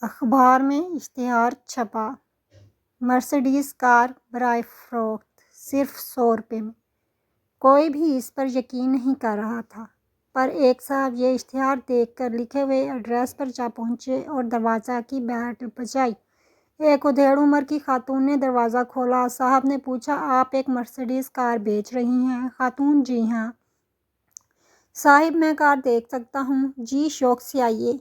اخبار میں اشتہار چھپا، مرسڈیز کار برائے فروخت صرف 100 روپے میں۔ کوئی بھی اس پر یقین نہیں کر رہا تھا، پر ایک صاحب یہ اشتہار دیکھ کر لکھے ہوئے ایڈریس پر جا پہنچے اور دروازہ کی بیل بجائی۔ ایک ادھیڑ عمر کی خاتون نے دروازہ کھولا۔ صاحب نے پوچھا، آپ ایک مرسڈیز کار بیچ رہی ہیں؟ خاتون: جی ہاں۔ صاحب: میں کار دیکھ سکتا ہوں؟ جی، شوق سے آئیے۔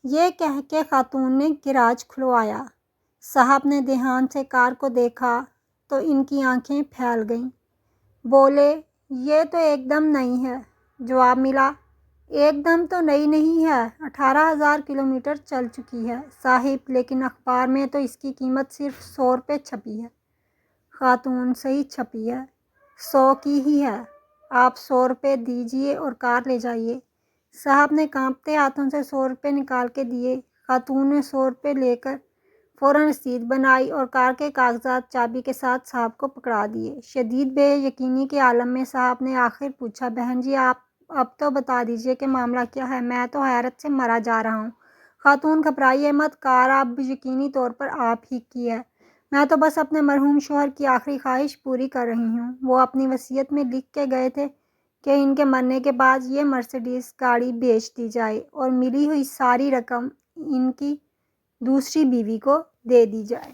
یہ کہہ کے خاتون نے گراج کھلوایا۔ صاحب نے دھیان سے کار کو دیکھا تو ان کی آنکھیں پھیل گئیں۔ بولے، یہ تو ایک دم نئی ہے۔ جواب ملا، ایک دم تو نئی نہیں ہے، 18,000 کلومیٹر چل چکی ہے۔ صاحب: لیکن اخبار میں تو اس کی قیمت صرف 100 روپے چھپی ہے۔ خاتون: صحیح چھپی ہے، 100 کی ہی ہے۔ آپ 100 روپے دیجیے اور کار لے جائیے۔ صاحب نے کانپتے ہاتھوں سے 100 روپے نکال کے دیے۔ خاتون نے 100 روپے لے کر فوراً رسید بنائی اور کار کے کاغذات چابی کے ساتھ صاحب کو پکڑا دیے۔ شدید بے یقینی کے عالم میں صاحب نے آخر پوچھا، بہن جی، آپ اب تو بتا دیجیے کہ معاملہ کیا ہے، میں تو حیرت سے مرا جا رہا ہوں۔ خاتون: گھبرائیے مت، کار اب یقینی طور پر آپ ہی کی ہے۔ میں تو بس اپنے مرحوم شوہر کی آخری خواہش پوری کر رہی ہوں۔ وہ اپنی وصیت میں لکھ کے گئے تھے کہ ان کے مرنے کے بعد یہ مرسڈیز گاڑی بیچ دی جائے اور ملی ہوئی ساری رقم ان کی دوسری بیوی کو دے دی جائے۔